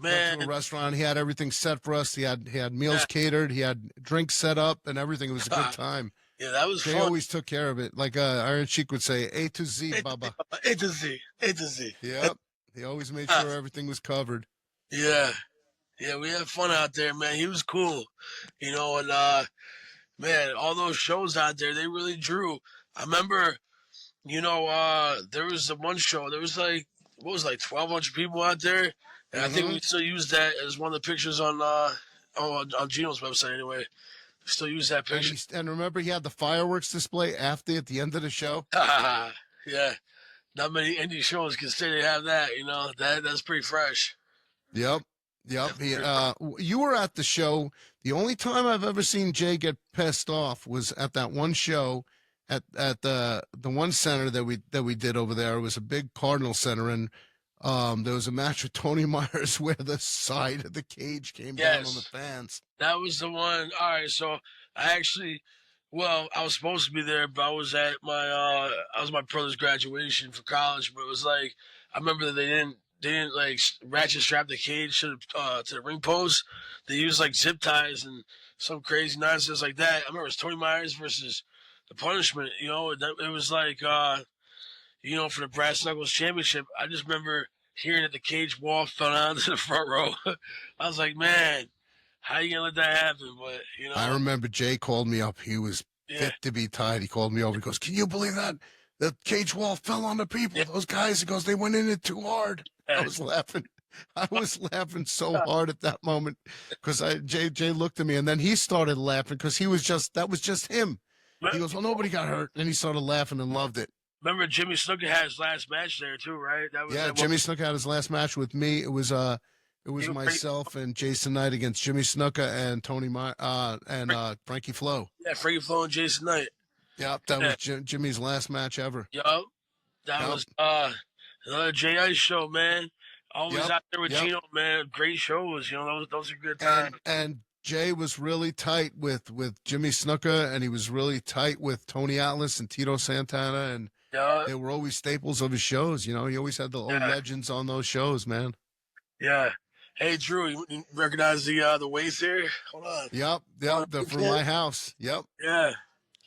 Went Man. to a restaurant. He had everything set for us. He had meals catered. He had drinks set up and everything. It was a good time. Yeah, that was Jay fun. always took care of it. Like Iron Sheik would say, A to Z, Baba. A to Z. A to Z. Yep. He always made sure everything was covered. Yeah. Yeah, we had fun out there, man. He was cool. You know, and man, all those shows out there, they really drew. I remember, you know, there was the one show, there was like, what was it, like 1,200 people out there? And I think we still use that as one of the pictures on Gino's website anyway. We still use that picture. And remember, he had the fireworks display at the end of the show. Yeah. Not many indie shows can say they have that, you know. That's pretty fresh. Yep. He, you were at the show. The only time I've ever seen Jay get pissed off was at that one show at the one center that we did over there. It was a big Cardinal Center, and there was a match with Tony Myers where the side of the cage came down on the fans. That was the one. All right, so I was supposed to be there, but I was at my brother's graduation for college. But it was like, I remember that they didn't like ratchet strap the cage to the ring post. They used like zip ties and some crazy nonsense like that. I remember it was Tony Myers versus the Punishment. You know, it was like you know, for the Brass Knuckles Championship. I just remember hearing that the cage wall fell down to the front row. I was like, man, how you gonna let that happen? But you know, I remember Jay called me up. He was fit to be tied. He called me over. He goes, "Can you believe that? The cage wall fell on the people. Those guys." He goes, "They went in it too hard." I was laughing. I was laughing so hard at that moment because Jay looked at me and then he started laughing because that was just him. He goes, "Well, nobody got hurt," and he started laughing and loved it. Remember Jimmy Snuka had his last match there too, right? Jimmy Snuka had his last match with me. It was myself and Jason Knight against Jimmy Snuka and Tony and Frankie Flo. Yeah, Frankie Flo and Jason Knight. Yep, that was Jimmy's last match ever. Yep, that was another Jay Ice show, man. Always out there with Gino, man. Great shows, you know. Those are good times. And Jay was really tight with Jimmy Snuka, and he was really tight with Tony Atlas and Tito Santana, and they were always staples of his shows. You know, he always had the old legends on those shows, man. Yeah. Hey, Drew, you recognize the weights here? Hold on. Yep. They're from my house. Yep. Yeah.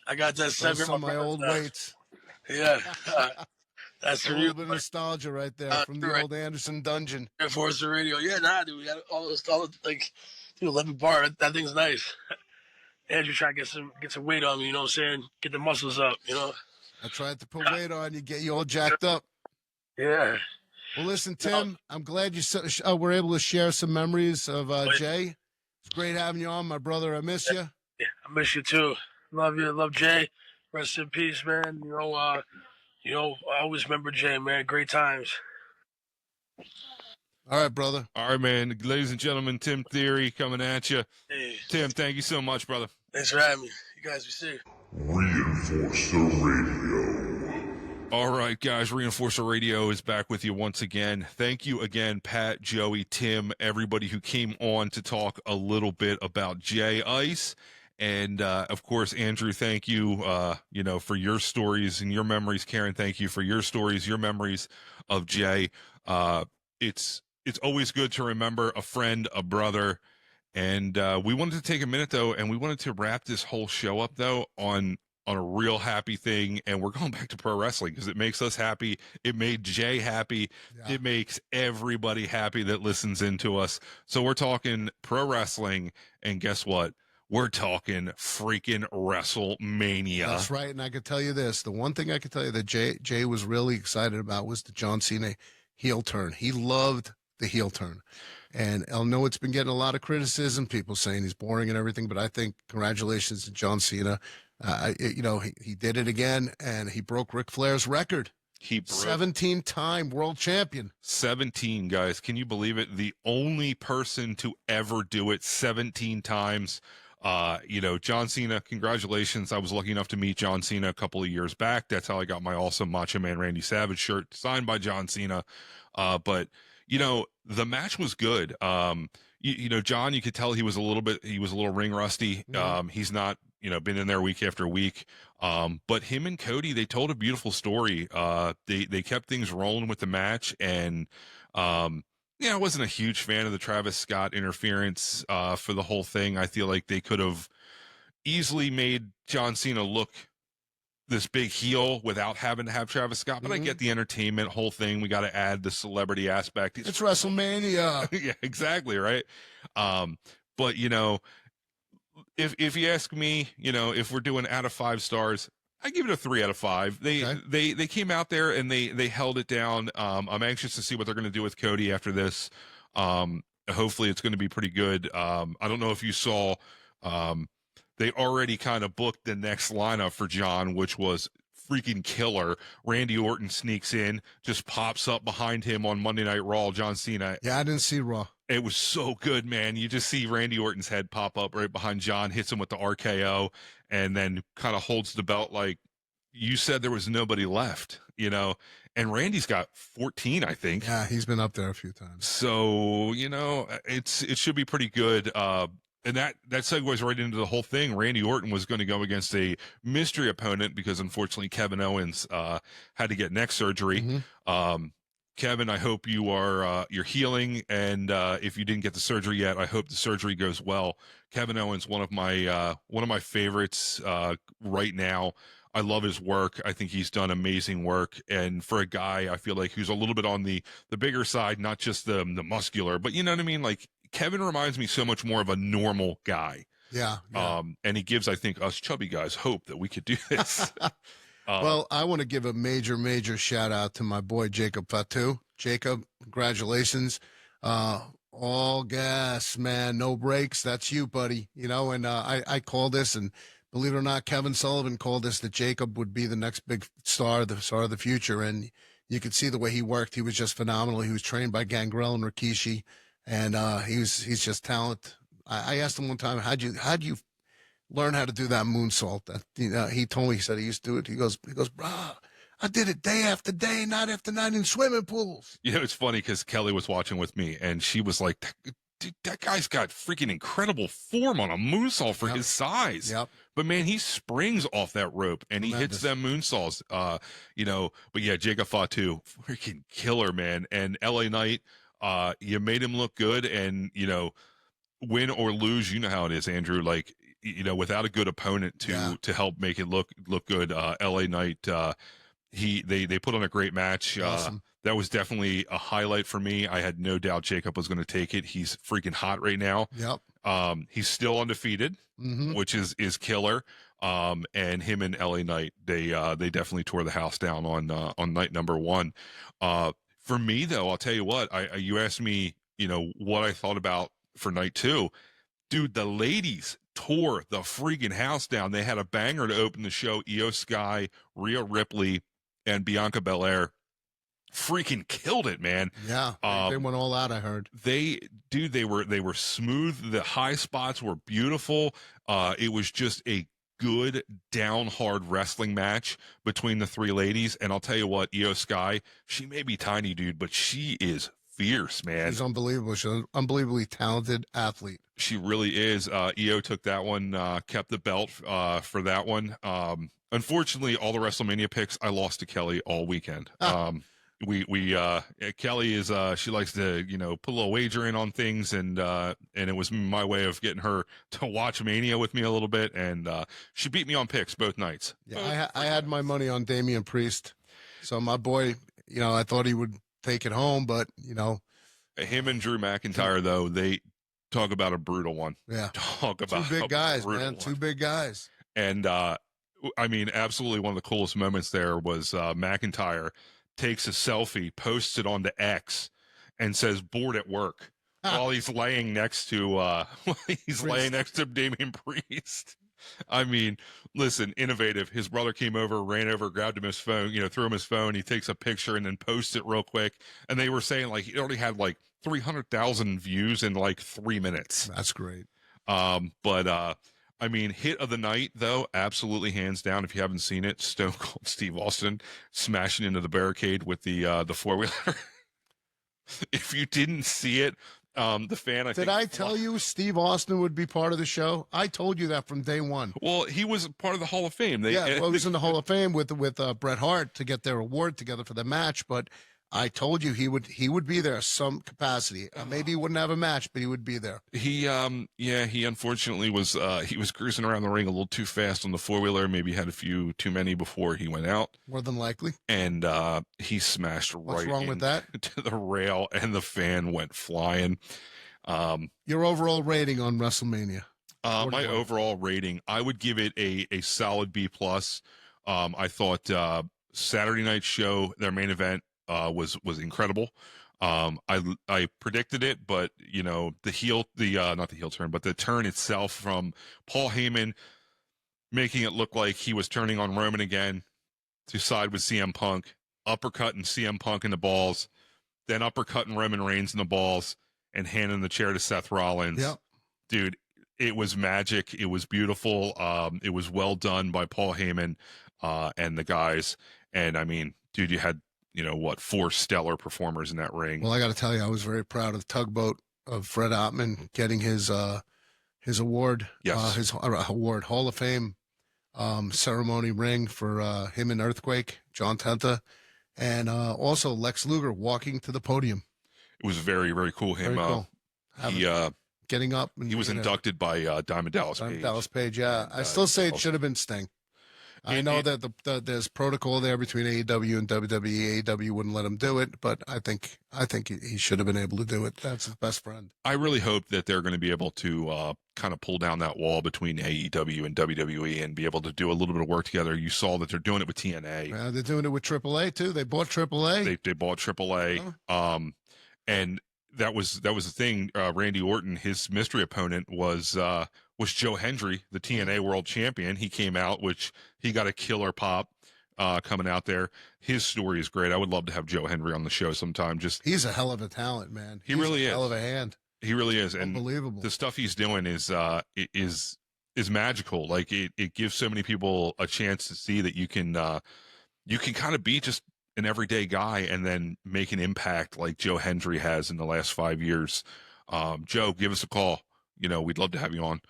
I got that set. Some of my old weights. Yeah. That's a little bit of nostalgia right there from the old Anderson dungeon. Reinforcer Radio. Yeah, dude. We got all the like, dude, 11 bar. That thing's nice. Andrew trying to get some weight on me. You know what I'm saying? Get the muscles up. You know. I tried to put weight on you, get you all jacked up. Yeah. Well, listen, Tim, I'm glad you were able to share some memories of Jay. It's great having you on, my brother. I miss you. Yeah, I miss you too. Love you. Love Jay. Rest in peace, man. I always remember Jay, man. Great times. All right, brother. All right, man. Ladies and gentlemen, Tim Theory coming at you. Hey, Tim, thank you so much, brother. thanks for having me. You guys be safe. Reinforcer Radio. All right, guys, Reinforcer Radio is back with you once again. Thank you again, Pat, Joey, Tim, everybody who came on to talk a little bit about Jay Ice. And, of course, Andrew, thank you, for your stories and your memories. Karen, thank you for your stories, your memories of Jay. It's always good to remember a friend, a brother. And we wanted to take a minute, though, and we wanted to wrap this whole show up, though, on a real happy thing. And we're going back to pro wrestling because it makes us happy. It made Jay happy. Yeah. It makes everybody happy that listens into us. So we're talking pro wrestling. And guess what? We're talking freaking WrestleMania. That's right. And I could tell you this. The one thing I could tell you that Jay was really excited about was the John Cena heel turn. He loved the heel turn. And I know it's been getting a lot of criticism, people saying he's boring and everything, but I think congratulations to John Cena. He did it again, and he broke Ric Flair's record. He broke 17-time world champion. 17, guys. Can you believe it? The only person to ever do it 17 times. John Cena, congratulations. I was lucky enough to meet John Cena a couple of years back. That's how I got my awesome Macho Man Randy Savage shirt signed by John Cena. But the match was good. John, you could tell he was a little ring rusty. Mm-hmm. He's not, been in there week after week. But him and Cody, they told a beautiful story. They kept things rolling with the match. And, I wasn't a huge fan of the Travis Scott interference, for the whole thing. I feel like they could have easily made John Cena look this big heel without having to have Travis Scott, but I get the entertainment whole thing. We got to add the celebrity aspect. It's WrestleMania. Yeah, exactly. Right. But if you ask me, if we're doing out of 5 stars, I give it a 3 out of 5. They came out there and they held it down. I'm anxious to see what they're going to do with Cody after this. Hopefully it's going to be pretty good. I don't know if you saw, they already kind of booked the next lineup for John, which was freaking killer. Randy Orton sneaks in, just pops up behind him on Monday Night Raw, John Cena. Yeah, I didn't see Raw. It was so good, man. You just see Randy Orton's head pop up right behind John, hits him with the RKO, and then kind of holds the belt like you said there was nobody left, and Randy's got 14, I think. Yeah, he's been up there a few times. So, it should be pretty good. And that segues right into the whole thing. Randy Orton was going to go against a mystery opponent because, unfortunately, Kevin Owens had to get neck surgery. Mm-hmm. Kevin, I hope you're healing, and if you didn't get the surgery yet, I hope the surgery goes well. Kevin Owens, one of my favorites right now. I love his work. I think he's done amazing work, and for a guy, I feel like who's a little bit on the bigger side, not just the muscular, but you know what I mean, like. Kevin reminds me so much more of a normal guy. Yeah. And he gives, I think, us chubby guys hope that we could do this. Well, I want to give a major, major shout out to my boy, Jacob Fatu. Jacob, congratulations. All gas, man. No breaks. That's you, buddy. And I called this, and believe it or not, Kevin Sullivan called this that Jacob would be the next big star, the star of the future. And you could see the way he worked. He was just phenomenal. He was trained by Gangrel and Rikishi. And he's just talent. I asked him one time, how'd you learn how to do that moonsault? He told me, he said he used to do it. He goes, bro, I did it day after day, night after night in swimming pools. It's funny because Kelly was watching with me, and she was like, dude, that guy's got freaking incredible form on a moonsault for his size. Yep. But man, he springs off that rope and he hits them moonsaults. But yeah, Jacob Fatu, freaking killer, man. And LA Knight. You made him look good, and win or lose, you know how it is, Andrew. Like, without a good opponent to help make it look good, LA Knight, they put on a great match. Awesome. That was definitely a highlight for me. I had no doubt Jacob was going to take it. He's freaking hot right now. Yep. He's still undefeated, Mm-hmm. which is killer. And him and LA Knight, they definitely tore the house down on night number one. For me though, I'll tell you what, you asked me, what I thought about for night two. Dude, the ladies tore the freaking house down. They had a banger to open the show. Io Sky, Rhea Ripley, and Bianca Belair freaking killed it, man. Yeah, they went all out. I heard they were smooth. The high spots were beautiful. It was just a good down hard wrestling match between the three ladies. And I'll tell you what, Io Sky, she may be tiny, dude, but she is fierce, man. She's unbelievable. She's an unbelievably talented athlete. She really is. Io took that one, kept the belt for that one. Unfortunately, all the WrestleMania picks I lost to Kelly all weekend. Kelly is she likes to put a little wager in on things, and it was my way of getting her to watch Mania with me a little bit, and she beat me on picks both nights. Yeah, I had my money on Damian Priest, so my boy, I thought he would take it home, but him and Drew McIntyre though, they talk about a brutal one. Yeah, talk about two big guys, man, one. two big guys, and I mean, absolutely one of the coolest moments there was McIntyre takes a selfie, posts it onto X, and says "bored at work" while he's laying next to laying next to Damian Priest. I mean, listen, innovative. His brother came over, ran over, grabbed him his phone, threw him his phone. He takes a picture and then posts it real quick. And they were saying he already had 300,000 views in 3 minutes. That's great. But I mean, hit of the night, though, absolutely hands down. If you haven't seen it, Stone Cold Steve Austin smashing into the barricade with the four-wheeler. If you didn't see it, the fan, Did I tell you Steve Austin would be part of the show? I told you that from day one. Well, he was part of the Hall of Fame. He was in the Hall of Fame with Bret Hart to get their award together for the match, but I told you he would be there some capacity. Maybe he wouldn't have a match, but he would be there. He unfortunately was he was cruising around the ring a little too fast on the four-wheeler. Maybe had a few too many before he went out. More than likely. And he smashed What's right wrong with that? to the rail, and the fan went flying. Your overall rating on WrestleMania? My overall rating, I would give it a solid B+. I thought Saturday night show, their main event, was incredible. I predicted it, but not the heel turn, but the turn itself from Paul Heyman making it look like he was turning on Roman again to side with CM Punk, uppercutting CM Punk in the balls, then uppercutting Roman Reigns in the balls, and handing the chair to Seth Rollins. Yep. Dude, it was magic. It was beautiful. It was well done by Paul Heyman and the guys. And I mean, dude, you had 4 stellar performers in that ring. Well, I got to tell you, I was very proud of the Tugboat of Fred Ottman getting his award, yes, his award, Hall of Fame ceremony ring for him and Earthquake, John Tenta, and also Lex Luger walking to the podium. It was very, very cool. Very cool. He getting up. And, he was inducted by Diamond Dallas Page. Dallas Page, yeah. I still say it should have been Sting. I know that there's protocol there between AEW and WWE. AEW wouldn't let him do it, but I think he should have been able to do it. That's his best friend. I really hope that they're going to be able to kind of pull down that wall between AEW and WWE and be able to do a little bit of work together. You saw that they're doing it with TNA. Yeah, they're doing it with AAA too. They bought AAA. They bought AAA. Oh. And that was the thing. Randy Orton, his mystery opponent was Joe Hendry, the TNA World Champion. He came out, which he got a killer pop coming out there. His story is great. I would love to have Joe Hendry on the show sometime. He's a hell of a talent, man. He really is. Hell of a hand. He really is. And unbelievable. The stuff he's doing is magical. Like it gives so many people a chance to see that you can kind of be just an everyday guy and then make an impact like Joe Hendry has in the last 5 years. Joe, give us a call. We'd love to have you on.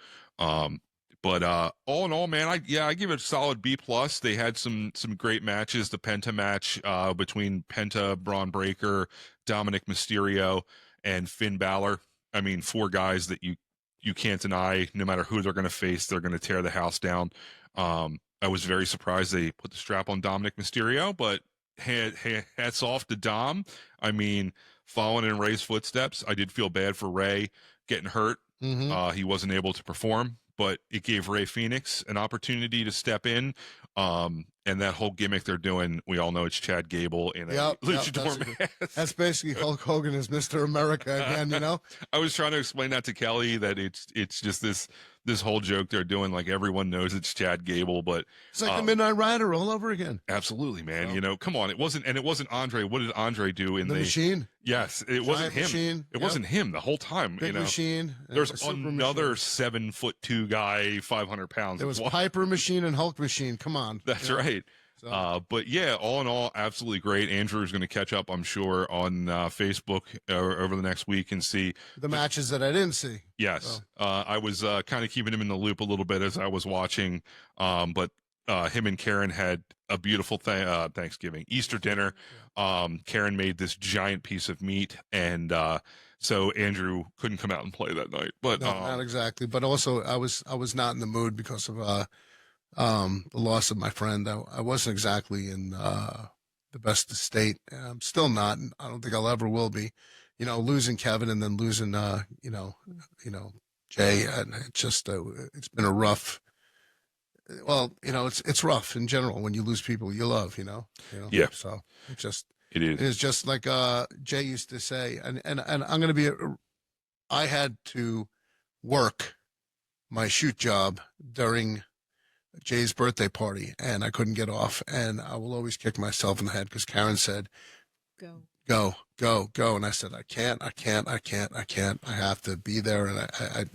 But all in all, man, I give it a solid B+. They had some great matches. The Penta match between Penta, Braun Breaker, Dominic Mysterio, and Finn Balor. I mean, 4 guys that you can't deny. No matter who they're going to face, they're going to tear the house down. I was very surprised they put the strap on Dominic Mysterio, but hats off to Dom. I mean, following in Ray's footsteps, I did feel bad for Ray getting hurt He wasn't able to perform, but it gave Ray Phoenix an opportunity to step in. And that whole gimmick they're doing, we all know it's Chad Gable in a luchador mask. That's basically Hulk Hogan as Mr. America again, you know? I was trying to explain that to Kelly, that it's just this whole joke they're doing, like everyone knows it's Chad Gable, but It's like the Midnight Rider all over again. absolutely, man. You know, come on, it wasn't Andre. What did Andre do in The Machine. Yes, it Giant wasn't him. Machine. It wasn't him the whole time. Big you know, Machine. there's Super another Machine. 7'2" guy, 500 pounds. There was Well, Piper Machine and Hulk Machine. Come on. that's You know? right. So- But yeah, all in all, absolutely great. Andrew is going to catch up, I'm sure, on Facebook over the next week and see the matches that I didn't see. Yes. I was kind of keeping him in the loop a little bit as I was watching. But him and Karen had a beautiful Thanksgiving, Easter dinner. Karen made this giant piece of meat, and so Andrew couldn't come out and play that night. But No, not exactly. But also, I was not in the mood because of the loss of my friend. I wasn't exactly in the best of state. I'm still not. And I don't think I'll ever will be. You know, losing Kevin and then losing, you know, Jay. And it just, it's been a rough. Well, you know, it's rough in general when you lose people you love. You know. Yeah. So it just. it is. It is just like Jay used to say, and I'm going to be. I had to work my shoot job during Jay's birthday party, and I couldn't get off, and I will always kick myself in the head because Karen said, "Go, and I said, "I can't. I have to be there," and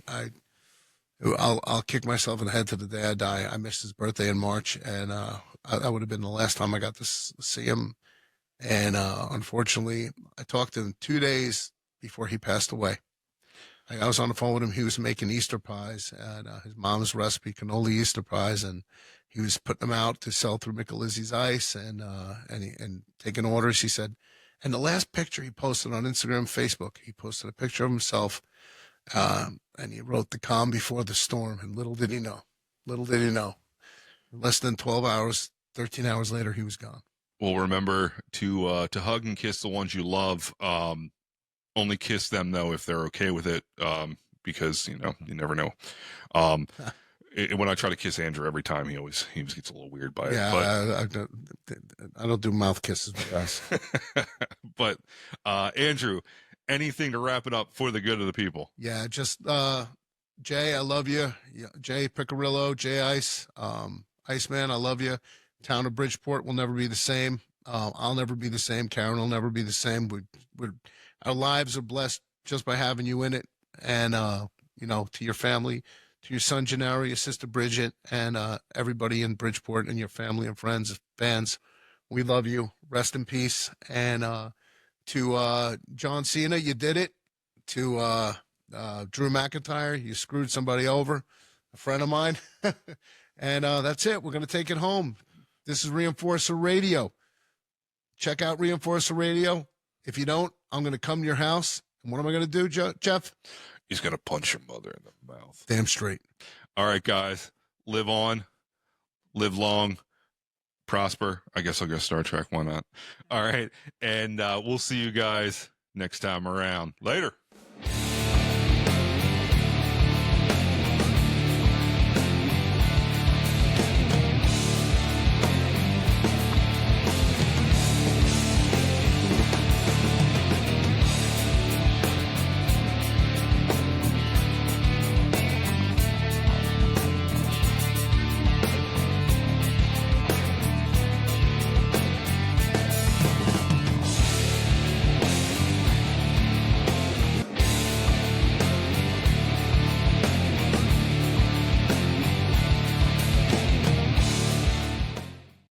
I'll kick myself in the head to the day I die. I missed his birthday in March, and that would have been the last time I got to see him. And unfortunately, I talked to him 2 days before he passed away. I was on the phone with him. He was making Easter pies and his mom's recipe, cannoli Easter pies, and he was putting them out to sell through Michelizzi's Ice and taking orders. He said, and the last picture he posted on Instagram, Facebook, he posted a picture of himself, and he wrote "the calm before the storm." And little did he know, less than 12 hours, 13 hours later, he was gone. Well, remember to hug and kiss the ones you love. Only kiss them though if they're okay with it, because you never know. When I try to kiss Andrew every time, he always gets a little weird by it. Yeah, I don't do mouth kisses with guys. But Andrew, anything to wrap it up for the good of the people? Yeah, just Jay, I love you. Jay Picarillo, Jay Ice, Iceman, I love you. Town of Bridgeport will never be the same. I'll never be the same. Karen will never be the same. Our lives are blessed just by having you in it. And, to your family, to your son, Gennaro, your sister, Bridget, and everybody in Bridgeport and your family and friends, fans, we love you. Rest in peace. And to John Cena, you did it. To Drew McIntyre, you screwed somebody over, a friend of mine. And that's it. We're going to take it home. This is Reinforcer Radio. Check out Reinforcer Radio. If you don't, I'm going to come to your house. And what am I going to do, Jeff? He's going to punch your mother in the mouth. Damn straight. All right, guys. Live on. Live long. Prosper. I guess I'll go Star Trek. Why not? All right. And we'll see you guys next time around. Later.